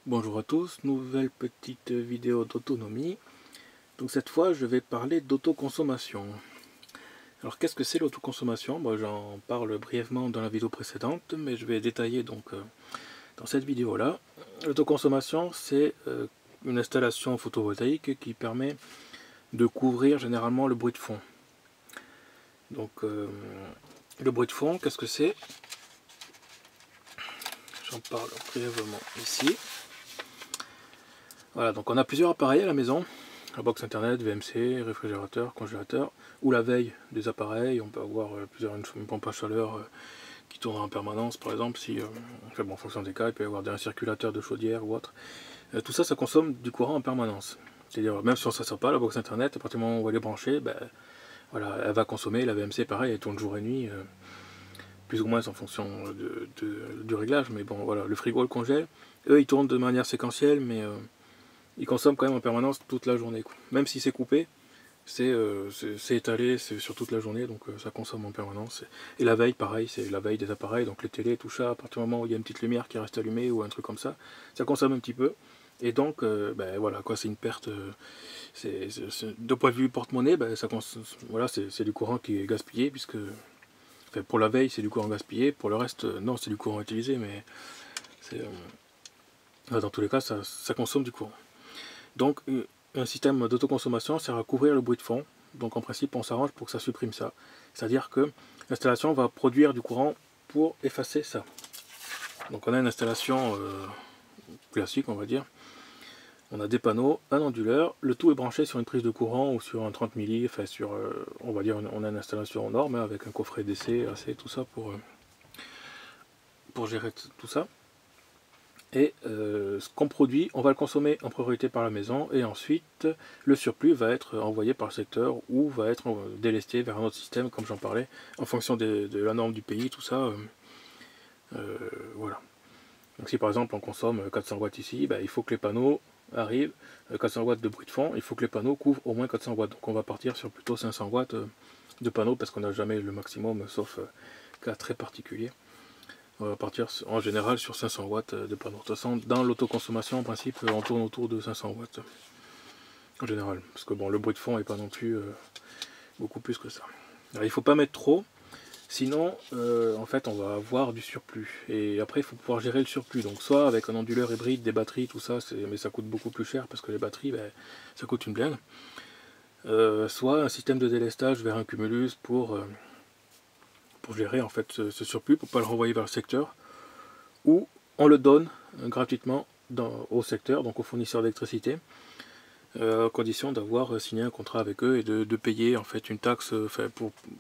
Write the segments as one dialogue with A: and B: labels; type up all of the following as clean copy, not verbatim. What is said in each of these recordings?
A: Bonjour à tous, nouvelle petite vidéo d'autonomie. Donc cette fois je vais parler d'autoconsommation. Alors qu'est-ce que c'est l'autoconsommation? Moi j'en parle brièvement dans la vidéo précédente, mais je vais détailler dans cette vidéo là. L'autoconsommation c'est une installation photovoltaïque qui permet de couvrir généralement le bruit de fond. Donc le bruit de fond, qu'est-ce que c'est? J'en parle brièvement ici. Voilà, donc on a plusieurs appareils à la maison, la box internet, VMC, réfrigérateur, congélateur, ou la veille des appareils. On peut avoir une pompe à chaleur qui tourne en permanence, par exemple, si, en fonction des cas, il peut y avoir un circulateur de chaudière ou autre. Tout ça, ça consomme du courant en permanence. C'est-à-dire, même si on ne s'en sert pas, la box internet, à partir du moment où on va les brancher, voilà, elle va consommer. La VMC, pareil, elle tourne jour et nuit, plus ou moins en fonction du réglage, mais bon, voilà, le frigo, le congèle, eux, ils tournent de manière séquentielle, mais il consomme quand même en permanence toute la journée. Même si c'est coupé, c'est étalé sur toute la journée, donc ça consomme en permanence. Et la veille, pareil, c'est la veille des appareils, donc les télés, tout ça, à partir du moment où il y a une petite lumière qui reste allumée ou un truc comme ça consomme un petit peu. Et donc, voilà, quoi, c'est une perte. De point de vue porte-monnaie, voilà, c'est du courant qui est gaspillé, puisque enfin, pour la veille, c'est du courant gaspillé, pour le reste, non, c'est du courant utilisé, mais dans tous les cas, ça consomme du courant. Donc un système d'autoconsommation sert à couvrir le bruit de fond. Donc en principe on s'arrange pour que ça supprime ça. C'est-à-dire que l'installation va produire du courant pour effacer ça. Donc on a une installation classique, on va dire. On a des panneaux, un onduleur, le tout est branché sur une prise de courant ou sur un 30 milli, enfin sur, on va dire, on a une installation norme avec un coffret DC, AC, tout ça pour gérer tout ça. Et ce qu'on produit, on va le consommer en priorité par la maison, et ensuite le surplus va être envoyé par le secteur ou va être délesté vers un autre système, comme j'en parlais, en fonction de la norme du pays, tout ça. Voilà. Donc si par exemple on consomme 400 watts ici, il faut que les panneaux arrivent, 400 watts de bruit de fond, il faut que les panneaux couvrent au moins 400 watts. Donc on va partir sur plutôt 500 watts de panneaux, parce qu'on n'a jamais le maximum, sauf cas très particulier. On va partir en général sur 500 watts de panneaux. De toute façon, dans l'autoconsommation, en principe, on tourne autour de 500 watts. En général. Parce que bon, le bruit de fond n'est pas non plus beaucoup plus que ça. Alors, il ne faut pas mettre trop, sinon, en fait, on va avoir du surplus. Et après, il faut pouvoir gérer le surplus. Donc, soit avec un onduleur hybride, des batteries, tout ça, mais ça coûte beaucoup plus cher, parce que les batteries, ça coûte une blinde. Soit un système de délestage vers un cumulus pour gérer en fait ce surplus, pour ne pas le renvoyer vers le secteur, ou on le donne gratuitement au secteur, donc au fournisseur d'électricité, à condition d'avoir signé un contrat avec eux et de payer en fait une taxe,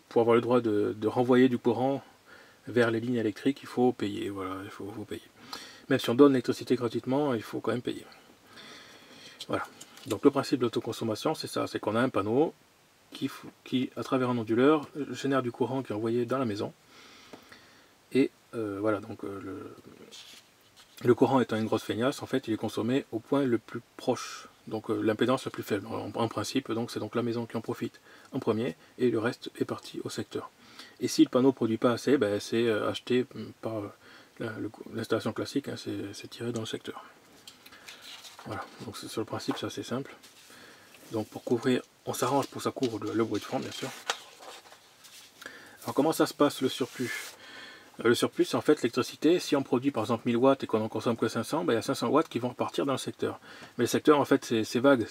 A: pour avoir le droit de renvoyer du courant vers les lignes électriques, il faut payer, voilà, il faut payer. Même si on donne l'électricité gratuitement, il faut quand même payer. Voilà. Donc le principe de l'autoconsommation, c'est ça, c'est qu'on a un panneau qui, à travers un onduleur, génère du courant qui est envoyé dans la maison. Et voilà, donc le courant étant une grosse feignasse, en fait, il est consommé au point le plus proche, donc l'impédance la plus faible. En principe, donc c'est donc la maison qui en profite en premier, et le reste est parti au secteur. Et si le panneau ne produit pas assez, c'est acheté par l'installation classique, hein, c'est tiré dans le secteur. Voilà, donc sur le principe, c'est assez simple. Donc pour couvrir, on s'arrange pour que ça couvre le bruit de fond, bien sûr. Alors comment ça se passe le surplus? Le surplus, c'est en fait l'électricité. Si on produit par exemple 1000 watts et qu'on en consomme que 500, il y a 500 watts qui vont repartir dans le secteur. Mais le secteur, en fait, c'est vague.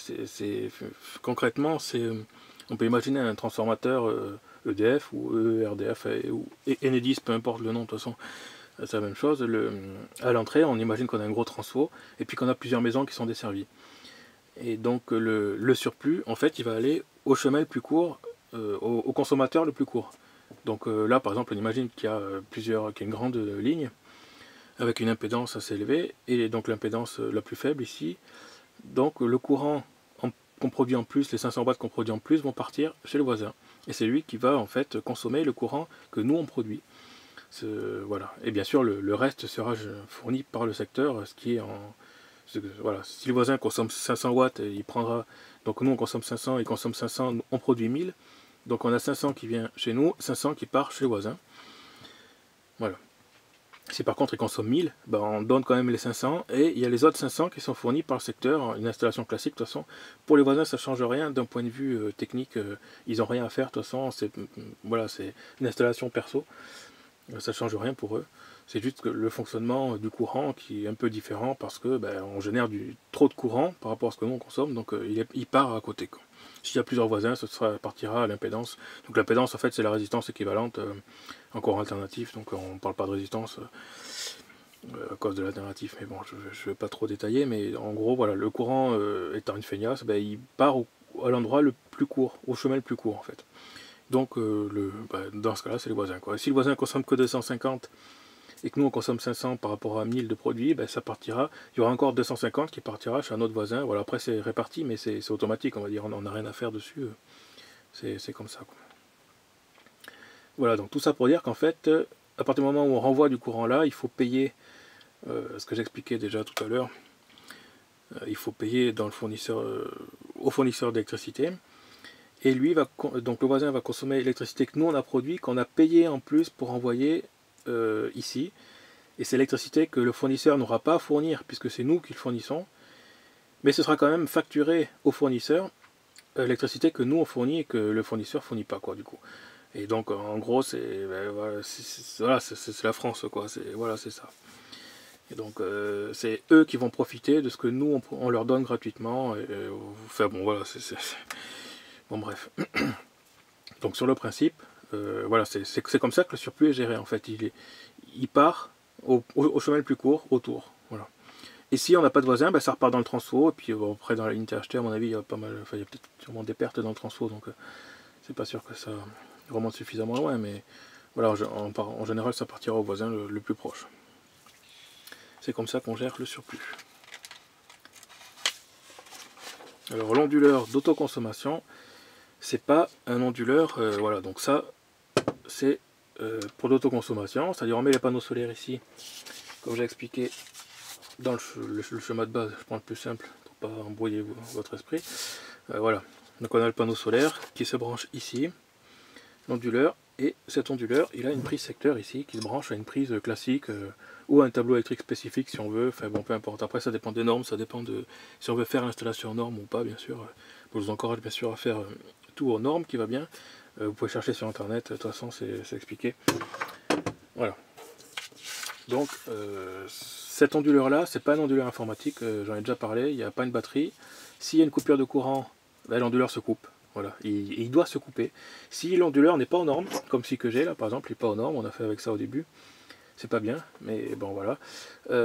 A: Concrètement, on peut imaginer un transformateur EDF ou ERDF ou Enedis, peu importe le nom, de toute façon, c'est la même chose. À l'entrée, on imagine qu'on a un gros transfo et puis qu'on a plusieurs maisons qui sont desservies. Et donc le surplus, en fait, il va aller au chemin le plus court, au consommateur le plus court. Donc là, par exemple, on imagine qu'il y a qu'il y a une grande ligne avec une impédance assez élevée, et donc l'impédance la plus faible ici. Donc le courant qu'on produit en plus, les 500 watts qu'on produit en plus, vont partir chez le voisin. Et c'est lui qui va en fait consommer le courant que nous on produit. Voilà. Et bien sûr, le reste sera fourni par le secteur, ce qui est en... Voilà. Si le voisin consomme 500 watts, il prendra... Donc nous on consomme 500, il consomme 500, on produit 1000. Donc on a 500 qui vient chez nous, 500 qui part chez le voisin. Voilà. Si par contre il consomme 1000, ben on donne quand même les 500 et il y a les autres 500 qui sont fournis par le secteur, une installation classique de toute façon. Pour les voisins ça ne change rien d'un point de vue technique, ils n'ont rien à faire de toute façon, c'est voilà, c'est une installation perso, ça ne change rien pour eux. C'est juste que le fonctionnement du courant qui est un peu différent parce que ben, on génère trop de courant par rapport à ce que nous on consomme, donc il part à côté, quoi. S'il y a plusieurs voisins, partira à l'impédance. Donc l'impédance en fait c'est la résistance équivalente en courant alternatif, donc on ne parle pas de résistance à cause de l'alternatif, mais bon je ne vais pas trop détailler, mais en gros voilà, le courant étant une feignasse, ben, il part à l'endroit le plus court, au chemin le plus court en fait. Donc dans ce cas là c'est les voisins, quoi. Si le voisin consomme que 250 et que nous on consomme 500 par rapport à 1000 de produits, ben, ça partira, il y aura encore 250 qui partira chez un autre voisin. Voilà, après c'est réparti, mais c'est automatique, on va dire, on n'a rien à faire dessus, c'est comme ça, quoi. Voilà, donc tout ça pour dire qu'en fait, à partir du moment où on renvoie du courant là, il faut payer, ce que j'expliquais déjà tout à l'heure, il faut payer dans le fournisseur, au fournisseur d'électricité, et lui, donc le voisin va consommer l'électricité que nous on a produit, qu'on a payé en plus pour envoyer ici. Et c'est l'électricité que le fournisseur n'aura pas à fournir, puisque c'est nous qui le fournissons, mais ce sera quand même facturé au fournisseur l'électricité que nous on fournit et que le fournisseur ne fournit pas, quoi, du coup. Et donc en gros c'est voilà, c'est la France, quoi, voilà, c'est ça. Et donc c'est eux qui vont profiter de ce que nous on leur donne gratuitement, enfin bon voilà, bon bref. Donc sur le principe, voilà, c'est comme ça que le surplus est géré en fait, il part au chemin le plus court, autour. Voilà. Et si on n'a pas de voisin, ben, ça repart dans le transfo, et puis bon, après dans la unité achetée, à mon avis, il y a pas mal, enfin, il y a peut-être sûrement des pertes dans le transfo, donc c'est pas sûr que ça remonte suffisamment loin, mais voilà, en général, ça partira au voisin le plus proche. C'est comme ça qu'on gère le surplus. Alors l'onduleur d'autoconsommation, c'est pas un onduleur, voilà, donc ça, c'est pour l'autoconsommation, c'est-à-dire on met les panneaux solaires ici, comme j'ai expliqué dans le schéma de base, je prends le plus simple pour pas embrouiller votre esprit. Voilà, donc on a le panneau solaire qui se branche ici, l'onduleur, et cet onduleur il a une prise secteur ici qui se branche à une prise classique ou à un tableau électrique spécifique si on veut, enfin bon peu importe, après ça dépend des normes, ça dépend de si on veut faire l'installation aux normes ou pas, bien sûr. Je vous encourage bien sûr à faire tout aux normes qui va bien, vous pouvez chercher sur internet, de toute façon c'est expliqué. Voilà, donc cet onduleur là, c'est pas un onduleur informatique, j'en ai déjà parlé, il n'y a pas une batterie. S'il y a une coupure de courant, ben, l'onduleur se coupe. Voilà, il doit se couper. Si l'onduleur n'est pas aux normes, comme celui que j'ai là par exemple, il n'est pas aux normes, on a fait avec ça au début, c'est pas bien, mais bon voilà.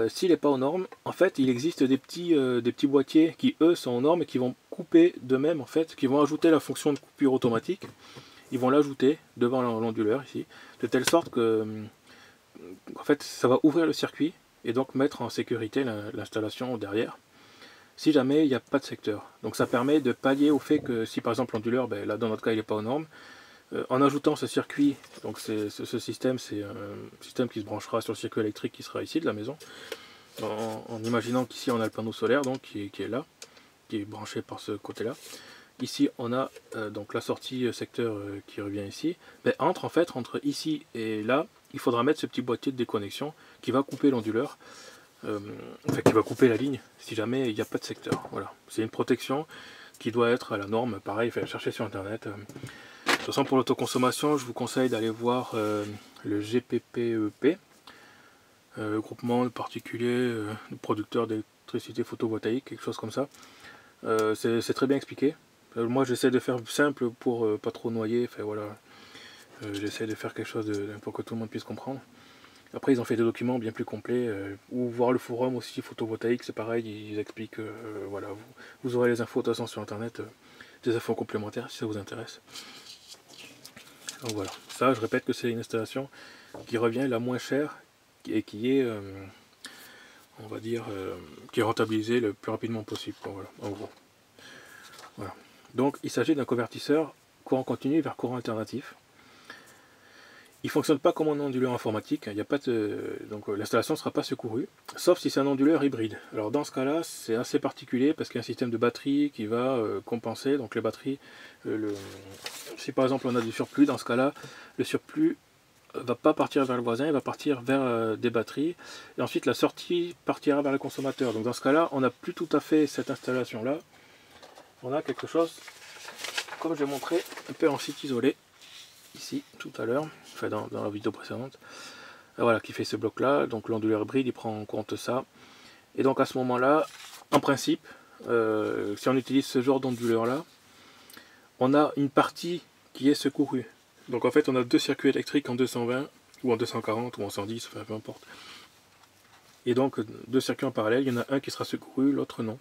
A: S'il n'est pas aux normes, en fait il existe des petits boîtiers qui eux sont aux normes et qui vont couper d'eux-mêmes en fait, qui vont ajouter la fonction de coupure automatique, ils vont l'ajouter devant l'onduleur ici, de telle sorte que en fait ça va ouvrir le circuit et donc mettre en sécurité l'installation derrière, si jamais il n'y a pas de secteur. Donc ça permet de pallier au fait que si par exemple l'onduleur, ben, là dans notre cas il n'est pas aux normes, en ajoutant ce circuit, donc ce système, c'est un système qui se branchera sur le circuit électrique qui sera ici de la maison, en imaginant qu'ici on a le panneau solaire donc, qui est là, qui est branché par ce côté là. Ici on a donc la sortie secteur qui revient ici, mais en fait entre ici et là, il faudra mettre ce petit boîtier de déconnexion qui va couper l'onduleur, enfin qui va couper la ligne si jamais il n'y a pas de secteur. Voilà, c'est une protection qui doit être à la norme, pareil, il faut chercher sur internet. De toute façon pour l'autoconsommation, je vous conseille d'aller voir le GPPEP, groupement de particuliers de producteurs d'électricité photovoltaïque, quelque chose comme ça. C'est très bien expliqué. Moi j'essaie de faire simple pour pas trop noyer, enfin voilà, j'essaie de faire quelque chose pour que tout le monde puisse comprendre. Après ils ont fait des documents bien plus complets, ou voir le forum aussi photovoltaïque, c'est pareil, ils expliquent, voilà, vous aurez les infos de toute façon sur internet, des infos complémentaires si ça vous intéresse. Donc voilà, ça je répète que c'est une installation qui revient la moins chère et qui est, on va dire, qui est rentabilisée le plus rapidement possible, quoi, voilà, en gros. Voilà. Donc il s'agit d'un convertisseur courant continu vers courant alternatif. Il ne fonctionne pas comme un onduleur informatique, il y a pas donc l'installation ne sera pas secourue, sauf si c'est un onduleur hybride. Alors dans ce cas-là, c'est assez particulier parce qu'il y a un système de batterie qui va compenser, donc les batteries, si par exemple on a du surplus, dans ce cas-là, le surplus va pas partir vers le voisin, il va partir vers des batteries, et ensuite la sortie partira vers le consommateur. Donc dans ce cas-là, on n'a plus tout à fait cette installation-là. On a quelque chose, comme j'ai montré, un peu en site isolé, ici, tout à l'heure, enfin dans la vidéo précédente. Voilà, qui fait ce bloc-là. Donc l'onduleur hybride, il prend en compte ça. Et donc à ce moment-là, en principe, si on utilise ce genre d'onduleur-là, on a une partie qui est secourue. Donc en fait, on a deux circuits électriques en 220, ou en 240, ou en 110, enfin peu importe. Et donc, deux circuits en parallèle, il y en a un qui sera secouru, l'autre non.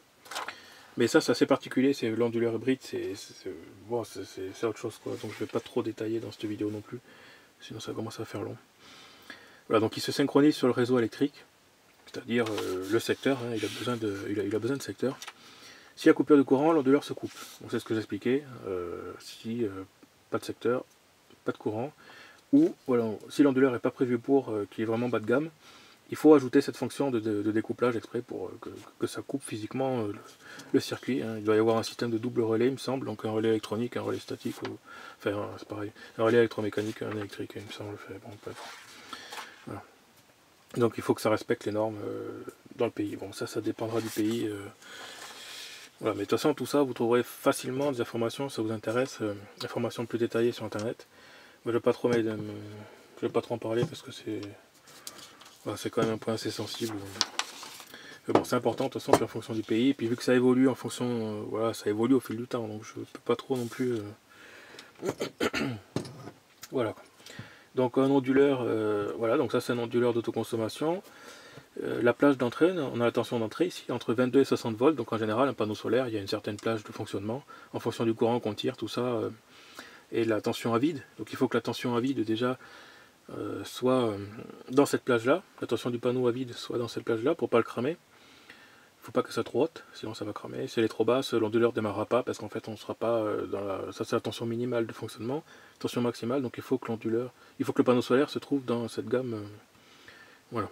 A: Mais ça, c'est assez particulier, c'est l'onduleur hybride, c'est bon, autre chose, quoi. Donc je ne vais pas trop détailler dans cette vidéo non plus, sinon ça commence à faire long. Voilà, donc il se synchronise sur le réseau électrique, c'est-à-dire le secteur, hein, il a besoin de secteur. S'il y a coupure de courant, l'onduleur se coupe. Donc c'est ce que j'expliquais, si pas de secteur, pas de courant, ou voilà, si l'onduleur n'est pas prévu pour qu'il y ait vraiment bas de gamme, il faut ajouter cette fonction de découplage exprès pour que ça coupe physiquement le circuit. Hein. Il doit y avoir un système de double relais, il me semble, donc un relais électronique, un relais statique, enfin c'est pareil, un relais électromécanique, un électrique, il me semble. Bon, bref. Voilà. Donc il faut que ça respecte les normes dans le pays. Bon, ça dépendra du pays. Voilà, mais de toute façon, tout ça, vous trouverez facilement des informations, si ça vous intéresse, informations plus détaillées sur Internet. Mais je ne vais pas trop en parler parce que c'est quand même un point assez sensible. Mais bon, c'est important de toute façon, puis en fonction du pays. Et puis vu que ça évolue en fonction, voilà, ça évolue au fil du temps, donc je peux pas trop non plus. Voilà. Donc un onduleur, voilà, donc ça c'est un onduleur d'autoconsommation. La plage d'entrée, on a la tension d'entrée ici entre 22 et 60 volts. Donc en général, un panneau solaire, il y a une certaine plage de fonctionnement en fonction du courant qu'on tire, tout ça, et la tension à vide. Donc il faut que la tension à vide déjà soit dans cette plage-là, la tension du panneau à vide soit dans cette plage-là pour pas le cramer. Il ne faut pas que ça soit trop haute, sinon ça va cramer. Si elle est trop basse, l'onduleur ne démarrera pas parce qu'en fait on ne sera pas dans la. Ça c'est la tension minimale de fonctionnement, tension maximale, donc il faut que le panneau solaire se trouve dans cette gamme voilà,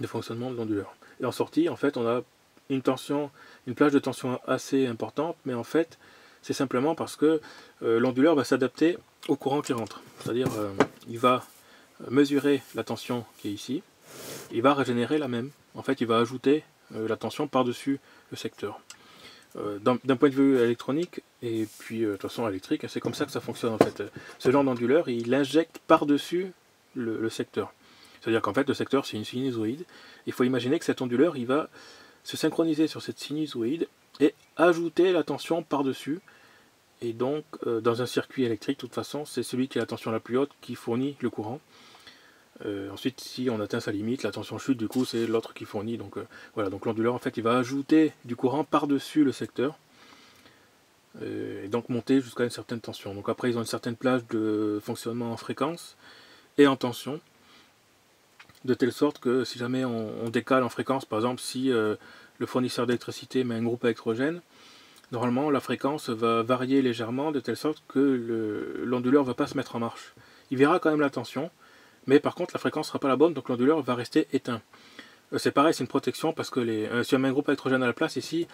A: de fonctionnement de l'onduleur. Et en sortie, en fait, on a une plage de tension assez importante, mais en fait, c'est simplement parce que l'onduleur va s'adapter au courant qui rentre. C'est-à-dire, il va mesurer la tension qui est ici, il va régénérer la même. En fait, il va ajouter la tension par-dessus le secteur. D'un point de vue électronique, et puis de toute façon électrique, c'est comme ça que ça fonctionne en fait. Ce genre d'onduleur, il injecte par-dessus le secteur. C'est-à-dire qu'en fait, le secteur, c'est une sinusoïde. Il faut imaginer que cet onduleur, il va se synchroniser sur cette sinusoïde et ajouter la tension par-dessus. Et donc, dans un circuit électrique, de toute façon, c'est celui qui a la tension la plus haute qui fournit le courant. Ensuite, si on atteint sa limite, la tension chute, du coup, c'est l'autre qui fournit. Donc, voilà, donc l'onduleur, en fait, il va ajouter du courant par-dessus le secteur. Et donc monter jusqu'à une certaine tension. Donc après, ils ont une certaine plage de fonctionnement en fréquence et en tension. De telle sorte que si jamais on décale en fréquence, par exemple si le fournisseur d'électricité met un groupe électrogène, normalement la fréquence va varier légèrement de telle sorte que l'onduleur ne va pas se mettre en marche. Il verra quand même la tension, mais par contre la fréquence ne sera pas la bonne, donc l'onduleur va rester éteint. C'est pareil, c'est une protection parce que si on met un groupe électrogène à la place ici,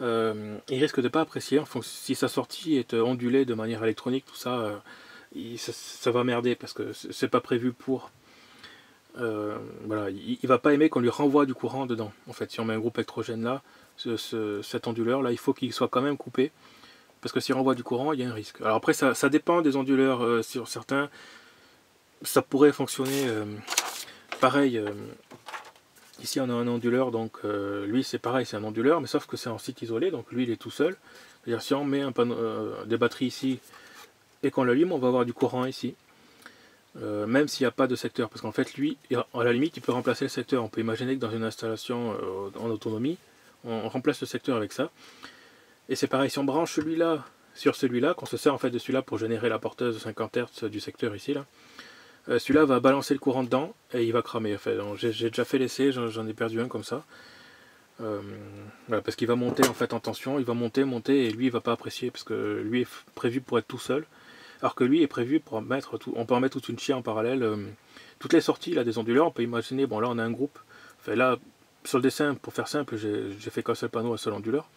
A: il risque de ne pas apprécier. Si sa sortie est ondulée de manière électronique, tout ça, ça va merder parce que c'est pas prévu pour. Voilà, il va pas aimer qu'on lui renvoie du courant dedans. En fait, si on met un groupe électrogène là, cet onduleur là, il faut qu'il soit quand même coupé, parce que s'il renvoie du courant, il y a un risque. Alors après, ça dépend des onduleurs. Sur certains, ça pourrait fonctionner pareil. Ici, on a un onduleur, donc lui c'est pareil, c'est un onduleur, mais sauf que c'est en site isolé, donc lui il est tout seul. C'est-à-dire si on met des batteries ici et qu'on l'allume, on va avoir du courant ici. Même s'il n'y a pas de secteur, parce qu'en fait lui, à la limite, il peut remplacer le secteur. On peut imaginer que dans une installation en autonomie, on remplace le secteur avec ça. Et c'est pareil, si on branche celui-là sur celui-là, qu'on se sert en fait de celui-là pour générer la porteuse de 50 Hz du secteur ici, là, celui-là va balancer le courant dedans et il va cramer. En fait. J'ai déjà fait l'essai, j'en ai perdu un comme ça. Voilà, parce qu'il va monter en fait en tension, il va monter, et lui il va pas apprécier, parce que lui est prévu pour être tout seul. Alors que lui est prévu pour mettre on peut en mettre toute une chaîne en parallèle. Toutes les sorties là, des onduleurs, on peut imaginer, bon là on a un groupe. Enfin, là, sur le dessin, pour faire simple, j'ai fait qu'un seul panneau, un seul onduleur.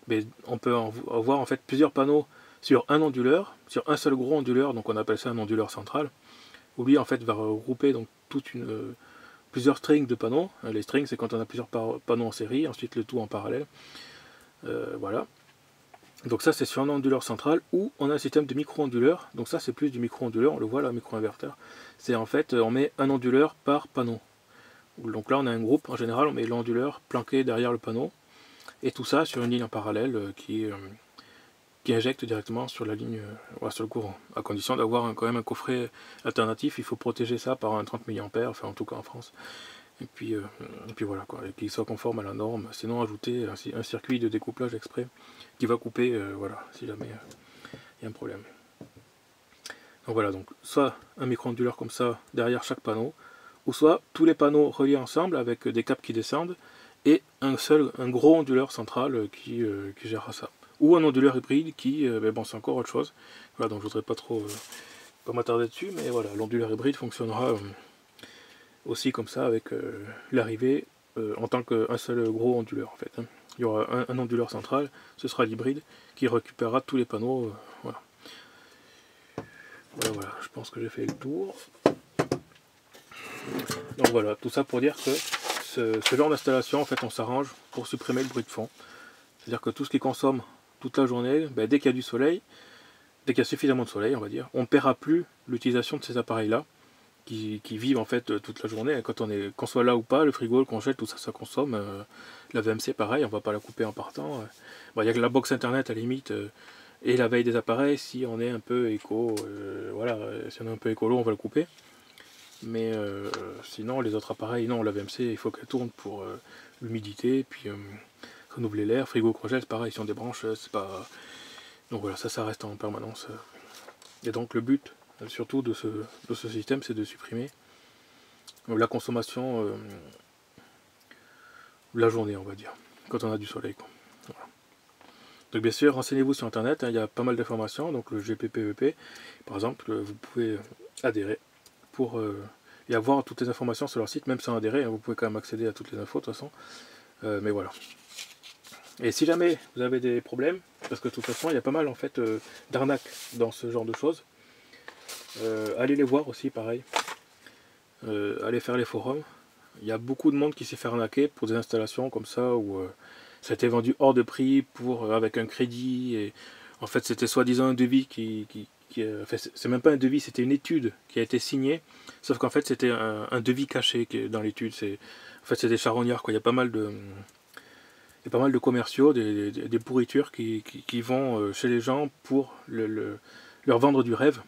A: Mais on peut avoir en fait plusieurs panneaux sur un onduleur, sur un seul gros onduleur, donc on appelle ça un onduleur central. où lui en fait va regrouper donc plusieurs strings de panneaux. Les strings c'est quand on a plusieurs panneaux en série, ensuite le tout en parallèle. Voilà. Donc ça c'est sur un onduleur central, où on a un système de micro-onduleur. Donc ça c'est plus du micro-onduleur, on le voit là, micro-inverteur. C'est en fait, on met un onduleur par panneau. Donc là on a un groupe, en général on met l'onduleur planqué derrière le panneau, et tout ça sur une ligne en parallèle qui injecte directement sur la ligne, sur le courant, à condition d'avoir quand même un coffret alternatif. Il faut protéger ça par un 30 mA, enfin en tout cas en France, et puis voilà quoi, et qu'il soit conforme à la norme. Sinon ajouter un circuit de découplage exprès qui va couper, voilà, si jamais il y a un problème. Donc voilà, donc soit un micro-onduleur comme ça derrière chaque panneau, ou soit tous les panneaux reliés ensemble avec des câbles qui descendent, et un gros onduleur central qui gérera ça. Ou un onduleur hybride qui, mais bon c'est encore autre chose. Voilà, donc je voudrais pas trop pas m'attarder dessus, mais voilà, l'onduleur hybride fonctionnera aussi comme ça avec l'arrivée en tant qu'un seul gros onduleur en fait. Il y aura un onduleur central, ce sera l'hybride qui récupérera tous les panneaux. Voilà. Voilà, je pense que j'ai fait le tour. Donc voilà, tout ça pour dire que ce genre d'installation, en fait, on s'arrange pour supprimer le bruit de fond. C'est-à-dire que tout ce qui consomme toute la journée, dès qu'il y a du soleil, dès qu'il y a suffisamment de soleil, on va dire, on ne paiera plus l'utilisation de ces appareils-là, qui vivent en fait toute la journée. Qu'on soit là ou pas, le frigo, le congèle, tout ça, ça consomme. La VMC, pareil, on ne va pas la couper en partant. Il y a que la box internet à la limite, et la veille des appareils, si on est un peu éco, voilà, si on est un peu écolo, on va le couper. Mais sinon, les autres appareils, non, la VMC, il faut qu'elle tourne pour l'humidité, puis renouveler l'air. Frigo, congèle, c'est pareil, si on débranche, c'est pas... Donc voilà, ça reste en permanence. Et donc le but, surtout de ce système, c'est de supprimer la consommation la journée, on va dire, quand on a du soleil, quoi. Voilà. Donc bien sûr, renseignez-vous sur internet, il y a pas mal d'informations. Donc le GPPEP, par exemple, vous pouvez adhérer pour et avoir toutes les informations sur leur site, même sans adhérer, vous pouvez quand même accéder à toutes les infos de toute façon. Mais voilà. Et si jamais vous avez des problèmes, parce que de toute façon il y a pas mal en fait d'arnaques dans ce genre de choses, allez les voir aussi, pareil. Allez faire les forums. Il y a beaucoup de monde qui s'est fait arnaquer pour des installations comme ça, où ça a été vendu hors de prix avec un crédit, et en fait c'était soi-disant un devis enfin, c'est même pas un devis, c'était une étude qui a été signée, sauf qu'en fait c'était un devis caché qui est dans l'étude. En fait c'est des charognards, quoi. Il y a pas mal de commerciaux, des pourritures qui vont chez les gens pour leur vendre du rêve,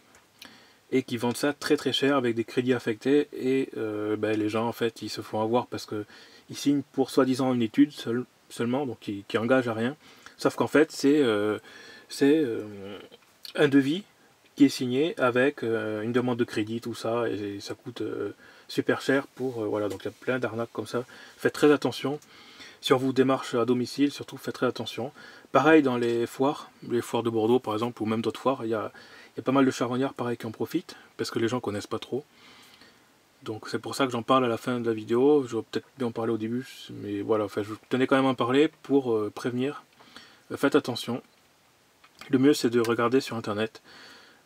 A: et qui vendent ça très très cher avec des crédits affectés, et les gens en fait ils se font avoir parce que ils signent pour soi-disant une étude seulement, donc qui engage à rien, sauf qu'en fait c'est un devis qui est signé avec une demande de crédit, tout ça, et ça coûte super cher pour... voilà, donc il y a plein d'arnaques comme ça. Faites très attention. Si on vous démarche à domicile, surtout faites très attention. Pareil dans les foires de Bordeaux par exemple, ou même d'autres foires, il y a pas mal de charognards pareil qui en profitent, parce que les gens connaissent pas trop. Donc c'est pour ça que j'en parle à la fin de la vidéo. J'aurais peut-être dû en parler au début, mais voilà, enfin, je tenais quand même à en parler pour prévenir. Faites attention. Le mieux c'est de regarder sur internet.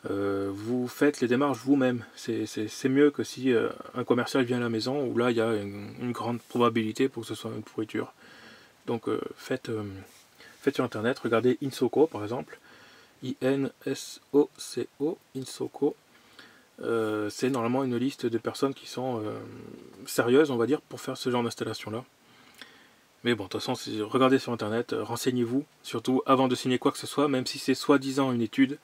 A: Vous faites les démarches vous-même. C'est mieux que si un commercial vient à la maison, où là il y a une grande probabilité pour que ce soit une pourriture. Donc faites sur internet, regardez Insoco par exemple, INSOCO, Insoco. C'est normalement une liste de personnes qui sont sérieuses, on va dire, pour faire ce genre d'installation là. Mais bon, de toute façon, regardez sur internet, renseignez-vous, surtout avant de signer quoi que ce soit, même si c'est soi-disant une étude.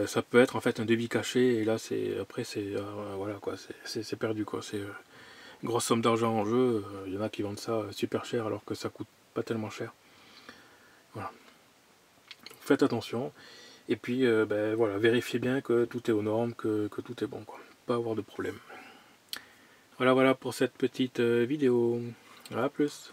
A: Ça peut être en fait un devis caché, et là après c'est voilà quoi, c'est perdu quoi, c'est une grosse somme d'argent en jeu. Il y en a qui vendent ça super cher alors que ça coûte pas tellement cher. Voilà. Donc, faites attention, et puis voilà, vérifiez bien que tout est aux normes, que tout est bon quoi, pas avoir de problème. Voilà pour cette petite vidéo. À plus.